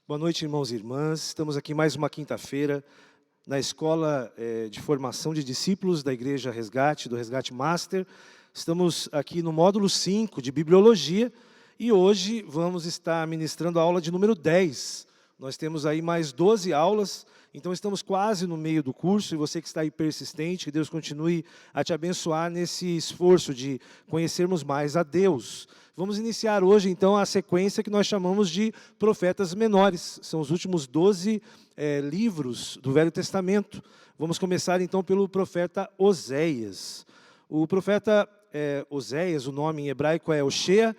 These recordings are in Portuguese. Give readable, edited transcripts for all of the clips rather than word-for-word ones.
Boa noite, irmãos e irmãs. Estamos aqui mais uma quinta-feira na Escola de Formação de Discípulos da Igreja Resgate, do Resgate Master. Estamos aqui no módulo 5 de Bibliologia e hoje vamos estar ministrando a aula de número 10. Nós temos aí mais 12 aulas, então estamos quase no meio do curso e você que está aí persistente, que Deus continue a te abençoar nesse esforço de conhecermos mais a Deus. Vamos iniciar hoje, então, a sequência que nós chamamos de profetas menores. São os últimos 12 livros do Velho Testamento. Vamos começar, então, pelo profeta Oséias. O profeta Oséias, o nome em hebraico é Oshea,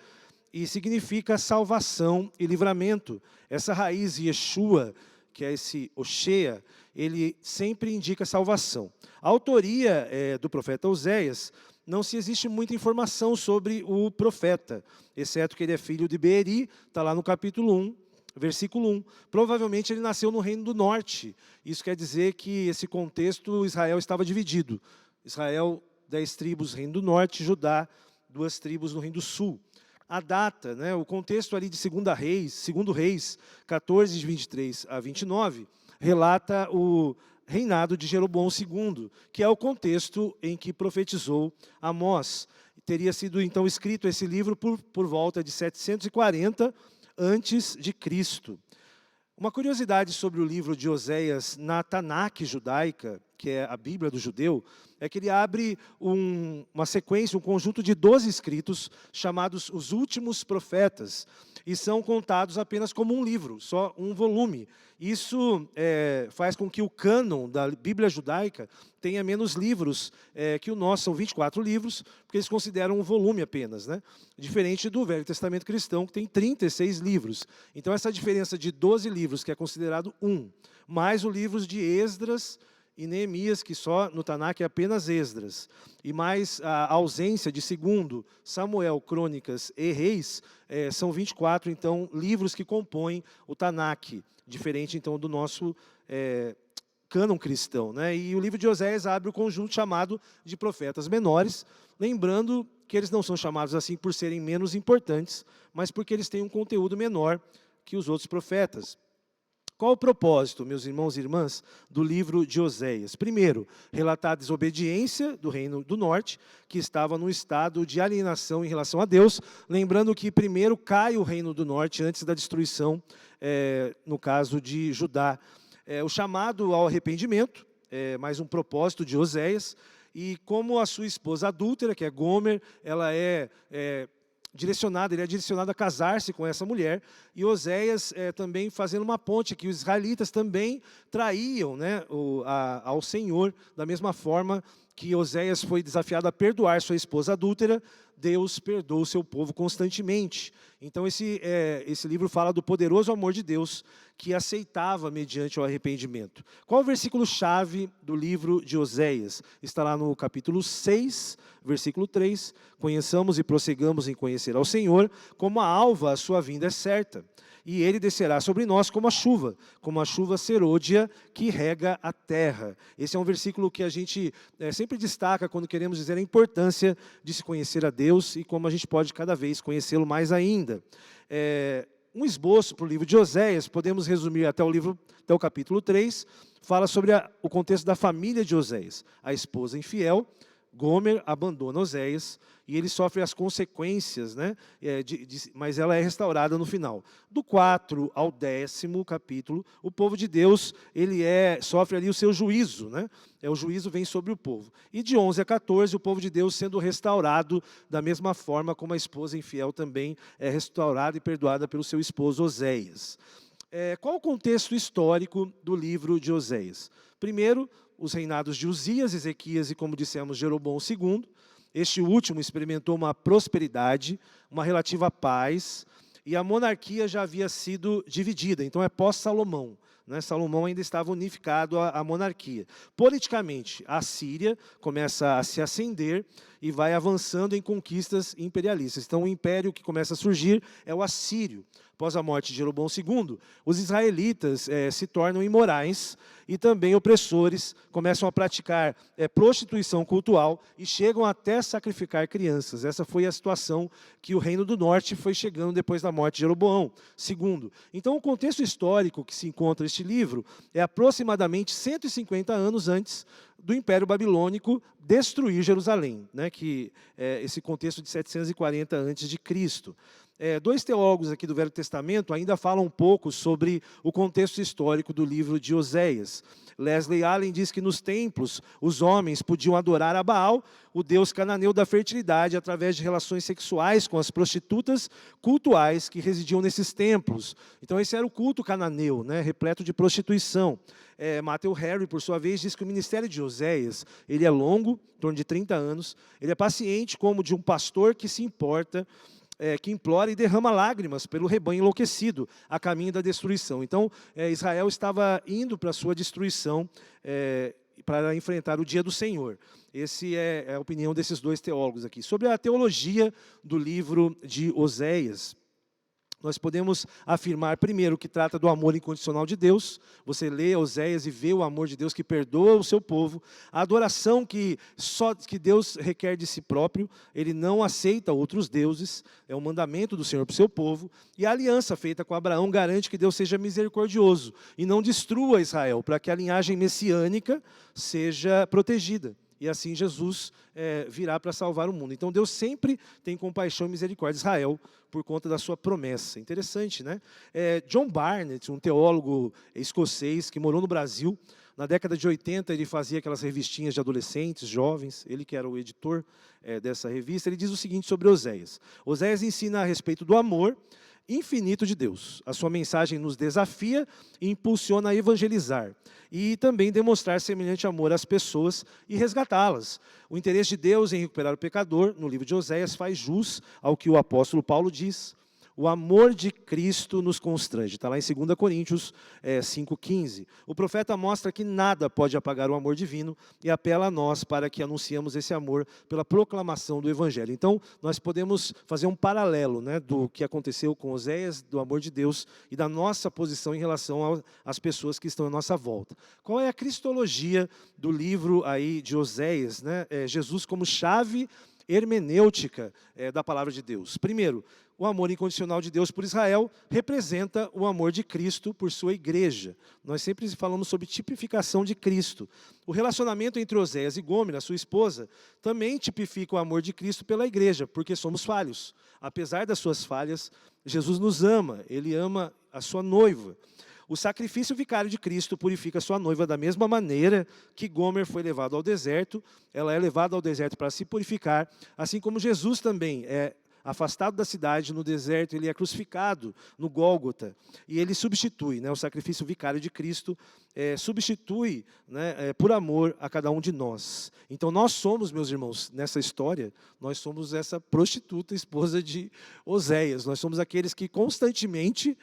e significa salvação e livramento. Essa raiz Yeshua, que é esse Oshea, ele sempre indica salvação. A autoria do profeta Oséias, não se existe muita informação sobre o profeta, exceto que ele é filho de Beeri, está lá no capítulo 1, versículo 1. Provavelmente ele nasceu no Reino do Norte. Isso quer dizer que, esse contexto, Israel estava dividido. Israel, 10 tribos, Reino do Norte, Judá, 2 tribos no Reino do Sul. A data, o contexto ali de 2 Reis, 14, de 23 a 29, relata o reinado de Jeroboão II, que é o contexto em que profetizou Amós. Teria sido, então, escrito esse livro por volta de 740 antes de Cristo. Uma curiosidade sobre o livro de Oséias na Tanakh judaica, que é a Bíblia do judeu, é que ele abre uma sequência, um conjunto de 12 escritos, chamados os últimos profetas, e são contados apenas como um livro, só um volume. Isso faz com que o cânon da Bíblia judaica tenha menos livros que o nosso, são 24 livros, porque eles consideram um volume apenas, diferente do Velho Testamento cristão, que tem 36 livros. Então, essa diferença de 12 livros, que é considerado um, mais os livros de Esdras e Neemias, que só no Tanakh é apenas Esdras, e mais a ausência de 2º Samuel, Crônicas e Reis, são 24, então, livros que compõem o Tanakh, diferente, então, do nosso cânon cristão. E o livro de Oséias abre o conjunto chamado de profetas menores, lembrando que eles não são chamados assim por serem menos importantes, mas porque eles têm um conteúdo menor que os outros profetas. Qual o propósito, meus irmãos e irmãs, do livro de Oséias? Primeiro, relatar a desobediência do Reino do Norte, que estava num estado de alienação em relação a Deus, lembrando que primeiro cai o Reino do Norte antes da destruição, no caso de Judá. O chamado ao arrependimento, mais um propósito de Oséias, e como a sua esposa adúltera, que é Gomer, ela ele é direcionado a casar-se com essa mulher, e Oséias também fazendo uma ponte, que os israelitas também traíam ao Senhor, da mesma forma que Oséias foi desafiado a perdoar sua esposa adúltera, Deus perdoa o seu povo constantemente. Então esse livro fala do poderoso amor de Deus, que aceitava mediante o arrependimento. Qual o versículo-chave do livro de Oséias? Está lá no capítulo 6, versículo 3. Conheçamos e prossigamos em conhecer ao Senhor, como a alva a sua vinda é certa. E ele descerá sobre nós como a chuva serôdia que rega a terra. Esse é um versículo que a gente sempre destaca quando queremos dizer a importância de se conhecer a Deus e como a gente pode cada vez conhecê-lo mais ainda. Um esboço para o livro de Oséias, podemos resumir até o capítulo 3, fala sobre o contexto da família de Oséias. A esposa infiel, Gomer, abandona Oséias e ele sofre as consequências, mas ela é restaurada no final. Do 4 ao 10º capítulo, o povo de Deus sofre ali o seu juízo. O juízo vem sobre o povo. E de 11 a 14, o povo de Deus sendo restaurado da mesma forma como a esposa infiel também é restaurada e perdoada pelo seu esposo Oséias. Qual o contexto histórico do livro de Oséias? Primeiro, os reinados de Uzias, Ezequias e, como dissemos, Jeroboão II. Este último experimentou uma prosperidade, uma relativa paz, e a monarquia já havia sido dividida, então é pós-Salomão. Salomão ainda estava unificado à monarquia. Politicamente, a Síria começa a se acender, e vai avançando em conquistas imperialistas. Então, o império que começa a surgir é o assírio. Após a morte de Jeroboão II, os israelitas se tornam imorais e também opressores, começam a praticar prostituição cultural e chegam até sacrificar crianças. Essa foi a situação que o Reino do Norte foi chegando depois da morte de Jeroboão II. Então, o contexto histórico que se encontra neste livro é aproximadamente 150 anos antes do Império Babilônico destruir Jerusalém, né, que é esse contexto de 740 a.C. Dois teólogos aqui do Velho Testamento ainda falam um pouco sobre o contexto histórico do livro de Oséias. Leslie Allen diz que nos templos os homens podiam adorar a Baal, o deus cananeu da fertilidade, através de relações sexuais com as prostitutas cultuais que residiam nesses templos. Então esse era o culto cananeu, né, repleto de prostituição. Matthew Henry, por sua vez, diz que o ministério de Oséias ele é longo, em torno de 30 anos, ele é paciente como de um pastor que se importa, que implora e derrama lágrimas pelo rebanho enlouquecido, a caminho da destruição. Então, Israel estava indo para a sua destruição, para enfrentar o dia do Senhor. Essa é a opinião desses dois teólogos aqui. Sobre a teologia do livro de Oséias, nós podemos afirmar, primeiro, que trata do amor incondicional de Deus. Você lê Oséias e vê o amor de Deus que perdoa o seu povo. A adoração que Deus requer de si próprio. Ele não aceita outros deuses. É um mandamento do Senhor para o seu povo. E a aliança feita com Abraão garante que Deus seja misericordioso e não destrua Israel, para que a linhagem messiânica seja protegida. E assim Jesus virá para salvar o mundo. Então Deus sempre tem compaixão e misericórdia de Israel por conta da sua promessa. Interessante, né? John Barnett, um teólogo escocês que morou no Brasil, na década de 80 ele fazia aquelas revistinhas de adolescentes, jovens, ele que era o editor dessa revista, ele diz o seguinte sobre Oséias. Oséias ensina a respeito do amor infinito de Deus. A sua mensagem nos desafia e impulsiona a evangelizar e também demonstrar semelhante amor às pessoas e resgatá-las. O interesse de Deus em recuperar o pecador, no livro de Oséias, faz jus ao que o apóstolo Paulo diz. O amor de Cristo nos constrange. Está lá em 2 Coríntios 5,15. O profeta mostra que nada pode apagar o amor divino e apela a nós para que anunciemos esse amor pela proclamação do Evangelho. Então, nós podemos fazer um paralelo, né, do que aconteceu com Oséias, do amor de Deus e da nossa posição em relação às pessoas que estão à nossa volta. Qual é a cristologia do livro aí de Oséias, né? Jesus como chave hermenêutica da palavra de Deus. Primeiro, o amor incondicional de Deus por Israel representa o amor de Cristo por sua igreja. Nós sempre falamos sobre tipificação de Cristo. O relacionamento entre Oséias e Gômer, a sua esposa, também tipifica o amor de Cristo pela igreja, porque somos falhos. Apesar das suas falhas, Jesus nos ama, Ele ama a sua noiva. O sacrifício vicário de Cristo purifica sua noiva da mesma maneira que Gômer foi levado ao deserto. Ela é levada ao deserto para se purificar, assim como Jesus também é afastado da cidade, no deserto, ele é crucificado no Gólgota. E ele substitui, né, o sacrifício vicário de Cristo, substitui, né, por amor a cada um de nós. Então nós somos, meus irmãos, nessa história, nós somos essa prostituta esposa de Oséias. Nós somos aqueles que constantemente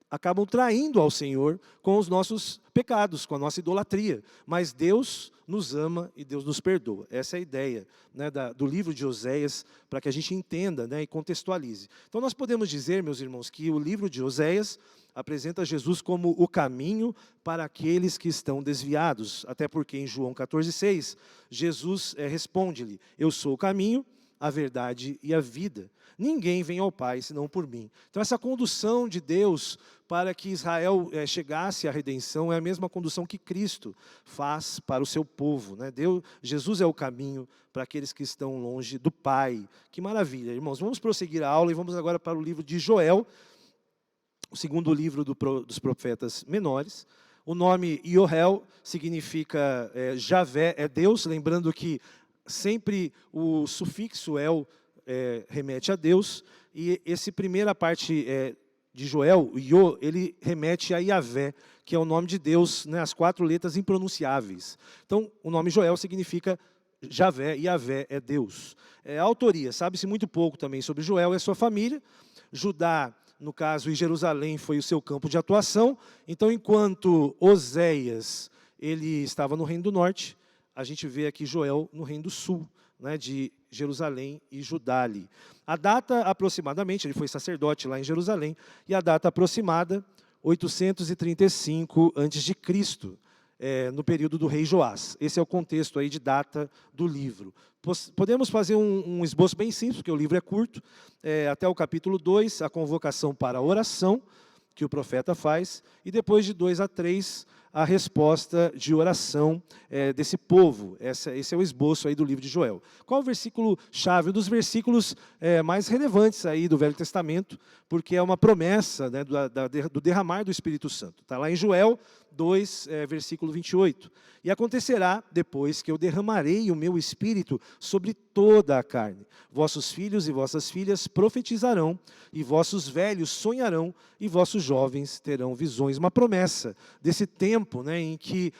acabam traindo ao Senhor com os nossos pecados, com a nossa idolatria. Mas Deus nos ama e Deus nos perdoa. Essa é a ideia, né, do livro de Oséias, para que a gente entenda, né, e contextualize. Então nós podemos dizer, meus irmãos, que o livro de Oséias apresenta Jesus como o caminho para aqueles que estão desviados. Até porque em João 14,6, Jesus responde-lhe: eu sou o caminho, a verdade e a vida. Ninguém vem ao Pai senão por mim. Então essa condução de Deus para que Israel chegasse à redenção é a mesma condução que Cristo faz para o seu povo, né? Jesus é o caminho para aqueles que estão longe do Pai. Que maravilha, irmãos. Vamos prosseguir a aula e vamos agora para o livro de Joel, o segundo livro dos profetas menores. O nome Yoel significa Javé, é Deus, lembrando que sempre o sufixo El remete a Deus, e essa primeira parte de Joel, Yo, ele remete a Yavé, que é o nome de Deus, né, as 4 letras impronunciáveis. Então, o nome Joel significa Javé, e Yavé é Deus. A autoria, sabe-se muito pouco também sobre Joel e a sua família. Judá, no caso, em Jerusalém, foi o seu campo de atuação. Então, enquanto Oséias ele estava no Reino do Norte, a gente vê aqui Joel no Reino do Sul, né, de Jerusalém e Judá ali. A data aproximadamente, ele foi sacerdote lá em Jerusalém, e a data aproximada, 835 a.C., no período do rei Joás. Esse é o contexto aí de data do livro. Podemos fazer um esboço bem simples, porque o livro é curto, até o capítulo 2, a convocação para a oração, que o profeta faz, e depois de 2 a 3, a resposta de oração desse povo. Esse é o esboço aí do livro de Joel. Qual o versículo-chave? Um dos versículos mais relevantes aí do Velho Testamento, porque é uma promessa, né, do derramar do Espírito Santo. Está lá em Joel 2, versículo 28. E acontecerá depois que eu derramarei o meu Espírito sobre toda a carne. Vossos filhos e vossas filhas profetizarão, e vossos velhos sonharão, e vossos jovens terão visões. Uma promessa desse tempo, né, em que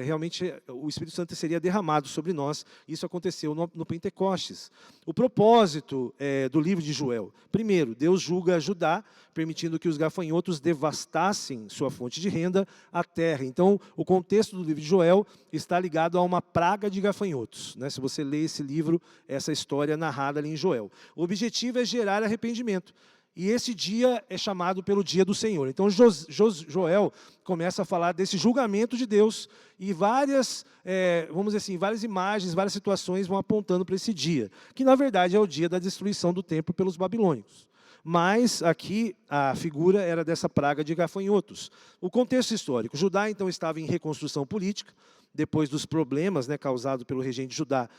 realmente o Espírito Santo seria derramado sobre nós. Isso aconteceu no Pentecostes. O propósito do livro de Joel. Primeiro, Deus julga Judá, permitindo que os gafanhotos devastassem sua fonte de renda, a terra. Então, o contexto do livro de Joel está ligado a uma praga de gafanhotos, né? Se você lê esse livro, essa história narrada ali em Joel. O objetivo é gerar arrependimento. E esse dia é chamado pelo dia do Senhor. Então, Joel começa a falar desse julgamento de Deus e várias, vamos dizer assim, várias imagens, várias situações vão apontando para esse dia, que na verdade é o dia da destruição do templo pelos babilônicos. Mas aqui a figura era dessa praga de gafanhotos. O contexto histórico. Judá então estava em reconstrução política, depois dos problemas, né, causados pelo regente de Judá,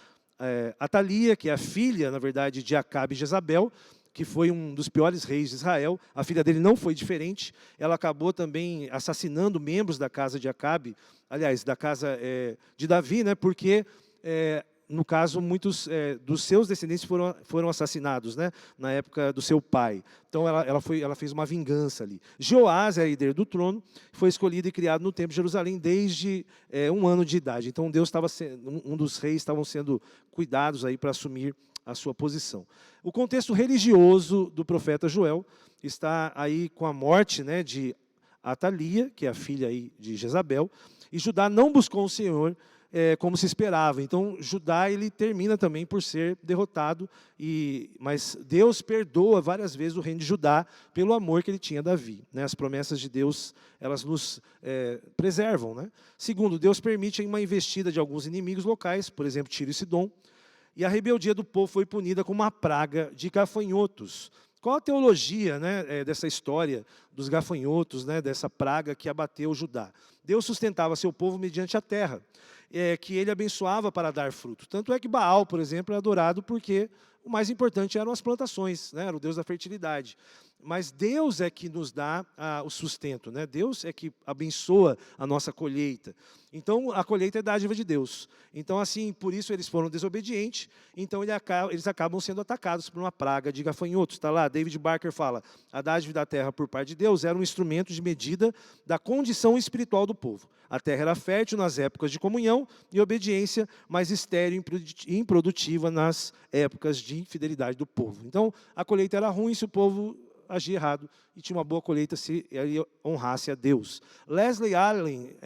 Atalia, que é a filha, na verdade, de Acabe e Jezabel, que foi um dos piores reis de Israel. A filha dele não foi diferente. Ela acabou também assassinando membros da casa de Acabe, aliás, da casa de Davi, né, porque no caso, muitos dos seus descendentes foram assassinados, né, na época do seu pai. Então, ela fez uma vingança ali. Joás é herdeiro do trono, foi escolhido e criado no templo de Jerusalém desde 1 ano de idade. Então, um dos reis estavam sendo cuidados aí para assumir a sua posição. O contexto religioso do profeta Joel está aí com a morte, né, de Atalia, que é a filha aí de Jezabel, e Judá não buscou o Senhor como se esperava. Então, Judá ele termina também por ser derrotado, mas Deus perdoa várias vezes o reino de Judá pelo amor que ele tinha a Davi, né? As promessas de Deus, elas nos preservam, né? Segundo, Deus permite uma investida de alguns inimigos locais, por exemplo, Tiro e Sidom, e a rebeldia do povo foi punida com uma praga de gafanhotos. Qual a teologia, né, dessa história dos gafanhotos, né, dessa praga que abateu Judá? Deus sustentava seu povo mediante a terra, que ele abençoava para dar fruto. Tanto é que Baal, por exemplo, é adorado porque o mais importante eram as plantações, né, era o Deus da fertilidade. Mas Deus é que nos dá o sustento, né? Deus é que abençoa a nossa colheita. Então, a colheita é dádiva de Deus. Então, assim, por isso eles foram desobedientes, então eles acabam sendo atacados por uma praga de gafanhotos. Está lá, David Barker fala, a dádiva da terra por parte de Deus era um instrumento de medida da condição espiritual do povo. A terra era fértil nas épocas de comunhão e obediência, mas estéril e improdutiva nas épocas de infidelidade do povo. Então, a colheita era ruim se o povo agia errado e tinha uma boa colheita se ele honrasse a Deus. Leslie Allen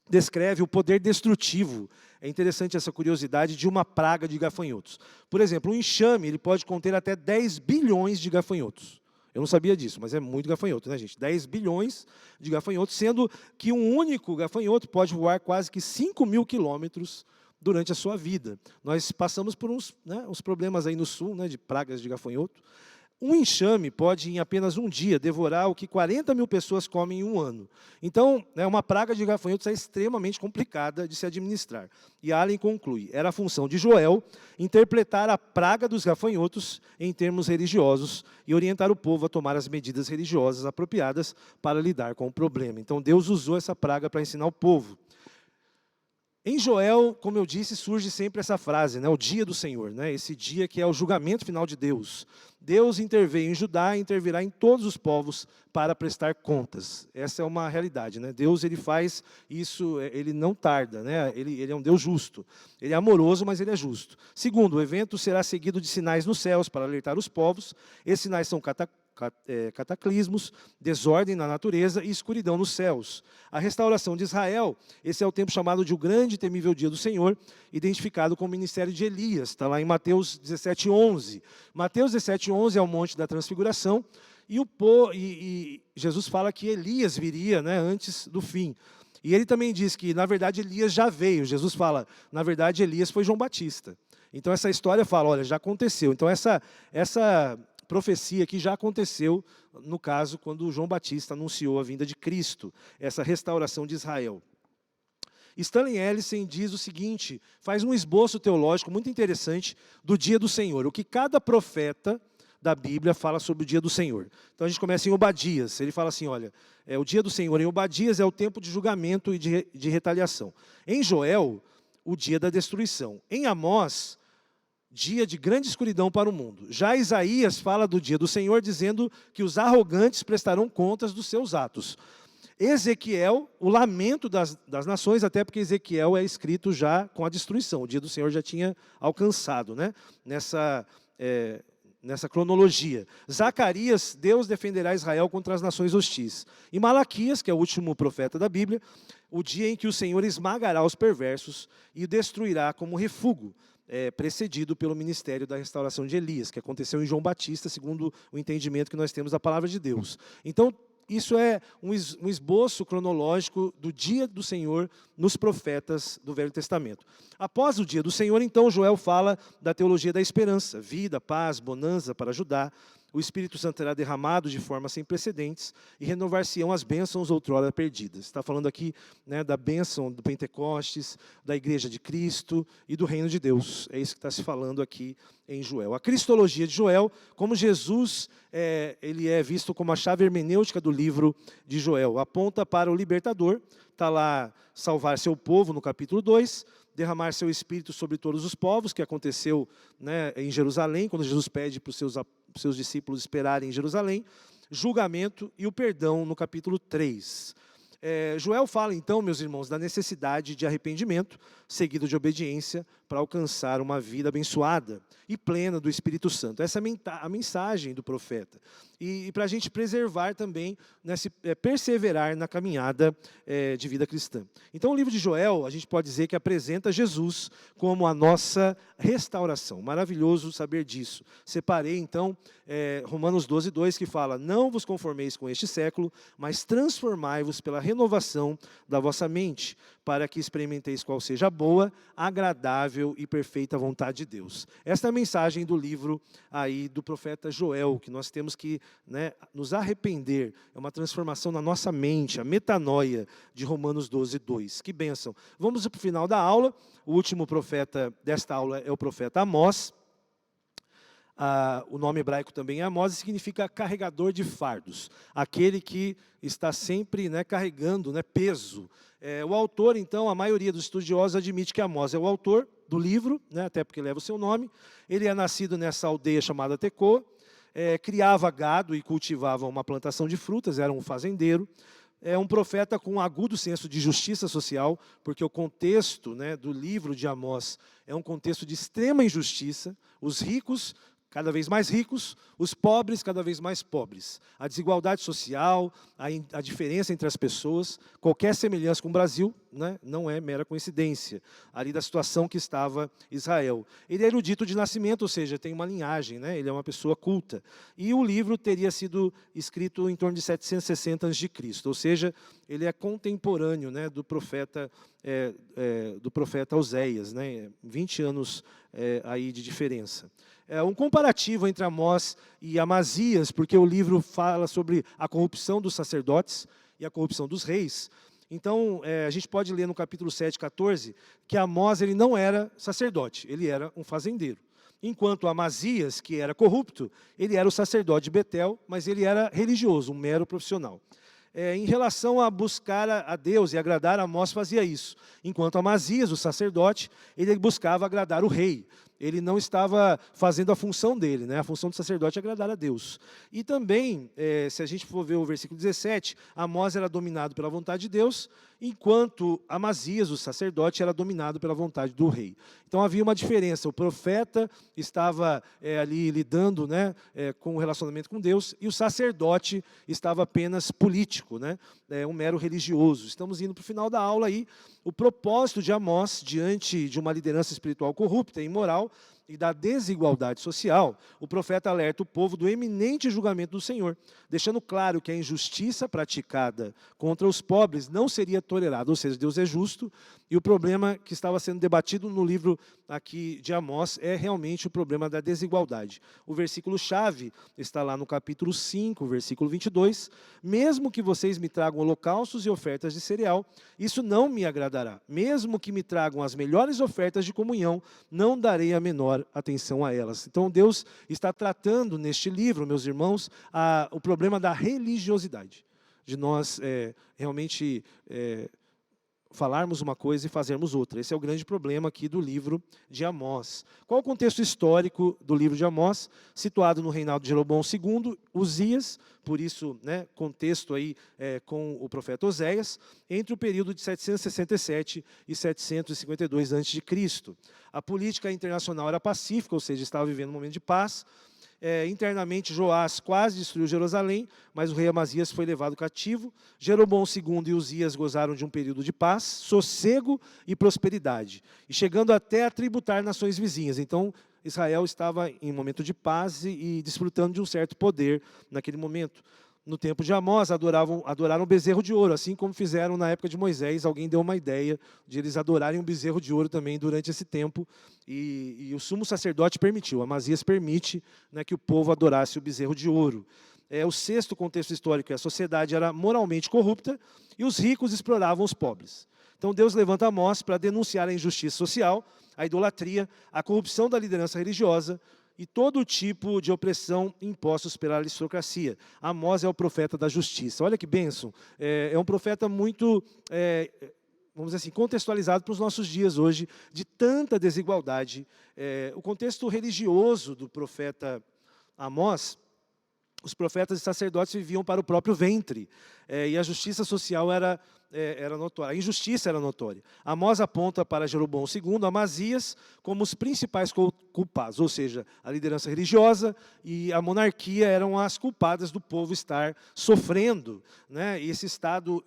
descreve o poder destrutivo, é interessante essa curiosidade, de uma praga de gafanhotos. Por exemplo, um enxame ele pode conter até 10 bilhões de gafanhotos. Eu não sabia disso, mas é muito gafanhoto, né, gente? 10 bilhões de gafanhotos, sendo que um único gafanhoto pode voar quase que 5.000 quilômetros durante a sua vida. Nós passamos por uns problemas aí no sul, né, de pragas de gafanhoto. Um enxame pode, em apenas um dia, devorar o que 40.000 pessoas comem em um ano. Então, uma praga de gafanhotos é extremamente complicada de se administrar. E Allen conclui, era a função de Joel interpretar a praga dos gafanhotos em termos religiosos e orientar o povo a tomar as medidas religiosas apropriadas para lidar com o problema. Então, Deus usou essa praga para ensinar o povo. Em Joel, como eu disse, surge sempre essa frase, né, o dia do Senhor, né, esse dia que é o julgamento final de Deus. Deus interveio em Judá e intervirá em todos os povos para prestar contas. Essa é uma realidade, né? Deus ele faz isso, ele não tarda, né? Ele é um Deus justo. Ele é amoroso, mas ele é justo. Segundo, o evento será seguido de sinais nos céus para alertar os povos. Esses sinais são cataclismos, desordem na natureza e escuridão nos céus. A restauração de Israel, esse é o tempo chamado de o grande e temível dia do Senhor, identificado com o ministério de Elias, está lá em Mateus 17:11. Mateus 17:11 é o Monte da Transfiguração, e Jesus fala que Elias viria, né, antes do fim. E ele também diz que, na verdade, Elias já veio. Jesus fala, na verdade, Elias foi João Batista. Então, essa história fala, olha, já aconteceu. Então, essa profecia aqui já aconteceu, no caso, quando João Batista anunciou a vinda de Cristo, essa restauração de Israel. Stanley Ellison diz o seguinte, faz um esboço teológico muito interessante do dia do Senhor, o que cada profeta da Bíblia fala sobre o dia do Senhor. Então a gente começa em Obadias, ele fala assim, olha, o dia do Senhor em Obadias é o tempo de julgamento e de retaliação. Em Joel, o dia da destruição. Em Amós, dia de grande escuridão para o mundo. Já Isaías fala do dia do Senhor, dizendo que os arrogantes prestarão contas dos seus atos. Ezequiel, o lamento das nações, até porque Ezequiel é escrito já com a destruição. O dia do Senhor já tinha alcançado, né? Nessa cronologia. Zacarias, Deus defenderá Israel contra as nações hostis. E Malaquias, que é o último profeta da Bíblia, o dia em que o Senhor esmagará os perversos e destruirá como refúgio, precedido pelo ministério da restauração de Elias, que aconteceu em João Batista, segundo o entendimento que nós temos da palavra de Deus. Então, isso é um esboço cronológico do dia do Senhor nos profetas do Velho Testamento. Após o dia do Senhor, então, Joel fala da teologia da esperança, vida, paz, bonança para Judá. O Espírito Santo será derramado de forma sem precedentes e renovar-se-ão as bênçãos outrora perdidas. Está falando aqui, né, da bênção do Pentecostes, da Igreja de Cristo e do Reino de Deus. É isso que está se falando aqui em Joel. A cristologia de Joel, como Jesus, ele é visto como a chave hermenêutica do livro de Joel. Aponta para o libertador, está lá salvar seu povo no capítulo 2, derramar seu Espírito sobre todos os povos, que aconteceu, né, em Jerusalém, quando Jesus pede para os seus discípulos esperarem em Jerusalém, julgamento e o perdão no capítulo 3. Joel fala então, meus irmãos, da necessidade de arrependimento, seguido de obediência, para alcançar uma vida abençoada e plena do Espírito Santo. Essa é a mensagem do profeta. E para a gente preservar também, né, perseverar na caminhada de vida cristã. Então o livro de Joel, a gente pode dizer que apresenta Jesus como a nossa restauração. Maravilhoso saber disso. Separei então Romanos 12:2, que fala, não vos conformeis com este século, mas transformai-vos pela renovação da vossa mente, para que experimenteis qual seja a boa, agradável e perfeita vontade de Deus. Esta é a mensagem do livro aí do profeta Joel, que nós temos que, né, nos arrepender. É uma transformação na nossa mente, a metanoia de Romanos 12:2. Que bênção. Vamos para o final da aula. O último profeta desta aula é o profeta Amós. O nome hebraico também é Amós, e significa carregador de fardos. Aquele que está sempre, né, carregando, né, peso. O autor, então, a maioria dos estudiosos admite que Amós é o autor do livro, né, até porque leva o seu nome. Ele é nascido nessa aldeia chamada Tecoa, criava gado e cultivava uma plantação de frutas, era um fazendeiro. É um profeta com um agudo senso de justiça social, porque o contexto, né, do livro de Amós é um contexto de extrema injustiça. Os ricos cada vez mais ricos, os pobres cada vez mais pobres. A desigualdade social, a diferença entre as pessoas, qualquer semelhança com o Brasil, né, não é mera coincidência, ali da situação que estava Israel. Ele é erudito de nascimento, ou seja, tem uma linhagem, né, ele é uma pessoa culta. E o livro teria sido escrito em torno de 760 a.C., ou seja, ele é contemporâneo, né, do profeta Oséias, né, 20 anos aí de diferença. Um comparativo entre Amós e Amazias, porque o livro fala sobre a corrupção dos sacerdotes e a corrupção dos reis. Então, a gente pode ler no capítulo 7:14, que Amós ele não era sacerdote, ele era um fazendeiro. Enquanto Amazias, que era corrupto, ele era o sacerdote de Betel, mas ele era religioso, um mero profissional. Em relação a buscar a Deus e agradar, Amós fazia isso. Enquanto Amazias, o sacerdote, ele buscava agradar o rei. Ele não estava fazendo a função dele, né? A função do sacerdote é agradar a Deus. E também, se a gente for ver o versículo 17, Amós era dominado pela vontade de Deus, enquanto Amazias, o sacerdote, era dominado pela vontade do rei. Então havia uma diferença. O profeta estava ali lidando, né, com o relacionamento com Deus, e o sacerdote estava apenas político, né, um mero religioso. Estamos indo para o final da aula aí. O propósito de Amós, diante de uma liderança espiritual corrupta e imoral, e da desigualdade social, o profeta alerta o povo do eminente julgamento do Senhor, deixando claro que a injustiça praticada contra os pobres não seria tolerada, ou seja, Deus é justo, e o problema que estava sendo debatido no livro aqui de Amós é realmente o problema da desigualdade. O versículo-chave está lá no capítulo 5, versículo 22, mesmo que vocês me tragam holocaustos e ofertas de cereal, isso não me agradará. Mesmo que me tragam as melhores ofertas de comunhão, não darei a menor atenção a elas. Então Deus está tratando neste livro, meus irmãos, o problema da religiosidade, de nós realmente falarmos uma coisa e fazermos outra. Esse é o grande problema aqui do livro de Amós. Qual o contexto histórico do livro de Amós? Situado no reinado de Jeroboão II, Uzias, por isso, né, contexto aí com o profeta Oséias, entre o período de 767 e 752 a.C. A política internacional era pacífica, ou seja, estava vivendo um momento de paz. Internamente, Joás quase destruiu Jerusalém, mas o rei Amazias foi levado cativo. Jeroboão II e Uzias gozaram de um período de paz, sossego e prosperidade, e chegando até a tributar nações vizinhas. Então, Israel estava em um momento de paz e desfrutando de um certo poder naquele momento. No tempo de Amós, adoraram um bezerro de ouro, assim como fizeram na época de Moisés. Alguém deu uma ideia de eles adorarem um bezerro de ouro também durante esse tempo, e o sumo sacerdote permitiu, Amazias permite, né, que o povo adorasse o bezerro de ouro. O sexto contexto histórico é a sociedade era moralmente corrupta e os ricos exploravam os pobres. Então Deus levanta Amós para denunciar a injustiça social, a idolatria, a corrupção da liderança religiosa, e todo tipo de opressão impostos pela aristocracia. Amós é o profeta da justiça. Olha que bênção. É um profeta muito, vamos dizer assim, contextualizado para os nossos dias hoje, de tanta desigualdade. O contexto religioso do profeta Amós, os profetas e sacerdotes viviam para o próprio ventre, e a justiça social era notória, a injustiça era notória. Amós aponta para Jeroboão II, Amazias, como os principais culpados, ou seja, a liderança religiosa e a monarquia eram as culpadas do povo estar sofrendo, né, esse estado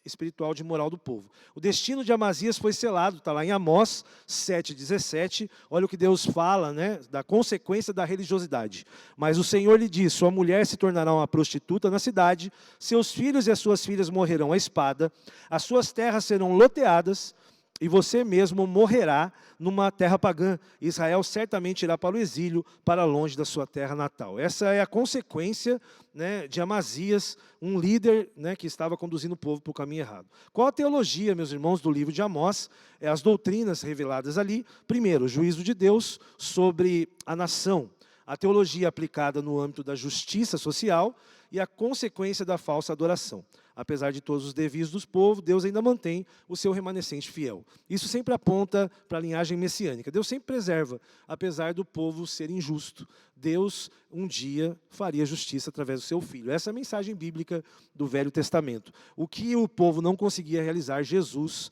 espiritual de moral do povo. O destino de Amazias foi selado, está lá em Amós 7,17. Olha o que Deus fala, né, da consequência da religiosidade. Mas o Senhor lhe diz: sua mulher se tornará uma prostituta na cidade, seus filhos e as suas filhas morrerão à espada, as suas terras serão loteadas, e você mesmo morrerá numa terra pagã. Israel certamente irá para o exílio, para longe da sua terra natal. Essa é a consequência, né, de Amazias, um líder, né, que estava conduzindo o povo para o caminho errado. Qual a teologia, meus irmãos, do livro de Amós? As doutrinas reveladas ali. Primeiro, o juízo de Deus sobre a nação. A teologia aplicada no âmbito da justiça social e a consequência da falsa adoração. Apesar de todos os desvios dos povos, Deus ainda mantém o seu remanescente fiel. Isso sempre aponta para a linhagem messiânica. Deus sempre preserva, apesar do povo ser injusto. Deus, um dia, faria justiça através do seu Filho. Essa é a mensagem bíblica do Velho Testamento. O que o povo não conseguia realizar, Jesus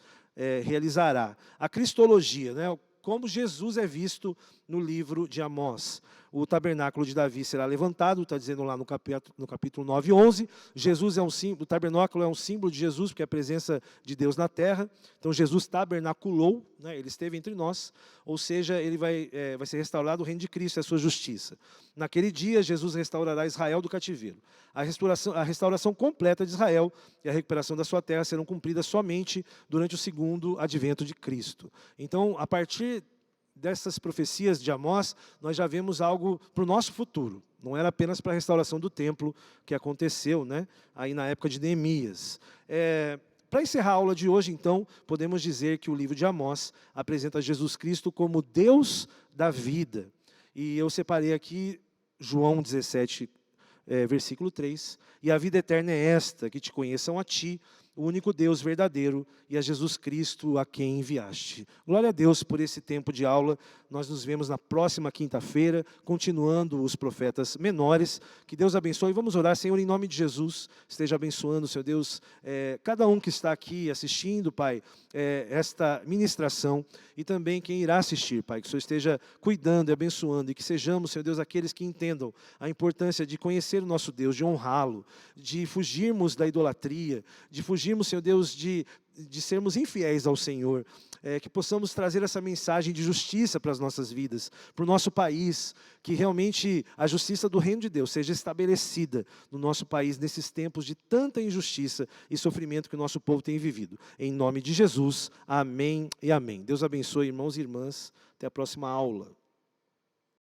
realizará. A cristologia, né? Como Jesus é visto no livro de Amós. O tabernáculo de Davi será levantado, está dizendo lá no capítulo 9, 11. Jesus é um símbolo, o tabernáculo é um símbolo de Jesus, porque é a presença de Deus na terra. Então Jesus tabernaculou, né, ele esteve entre nós, ou seja, ele vai ser restaurado o reino de Cristo e a sua justiça. Naquele dia, Jesus restaurará Israel do cativeiro. A restauração completa de Israel e a recuperação da sua terra serão cumpridas somente durante o segundo advento de Cristo. Então, a partir dessas profecias de Amós, nós já vemos algo para o nosso futuro. Não era apenas para a restauração do templo que aconteceu, né, aí na época de Neemias. Para encerrar a aula de hoje, então, podemos dizer que o livro de Amós apresenta Jesus Cristo como Deus da vida. E eu separei aqui João 17, versículo 3. E a vida eterna é esta, que te conheçam a ti, o único Deus verdadeiro e a Jesus Cristo a quem enviaste. Glória a Deus por esse tempo de aula. Nós nos vemos na próxima quinta-feira, continuando os profetas menores. Que Deus abençoe. Vamos orar, Senhor, em nome de Jesus. Esteja abençoando, Senhor Deus, cada um que está aqui assistindo, Pai, esta ministração e também quem irá assistir, Pai. Que o Senhor esteja cuidando e abençoando e que sejamos, Senhor Deus, aqueles que entendam a importância de conhecer o nosso Deus, de honrá-lo, de fugirmos da idolatria, de fugirmos, Senhor Deus, de sermos infiéis ao Senhor, que possamos trazer essa mensagem de justiça para as nossas vidas, para o nosso país, que realmente a justiça do reino de Deus seja estabelecida no nosso país nesses tempos de tanta injustiça e sofrimento que o nosso povo tem vivido. Em nome de Jesus, amém e amém. Deus abençoe, irmãos e irmãs. Até a próxima aula.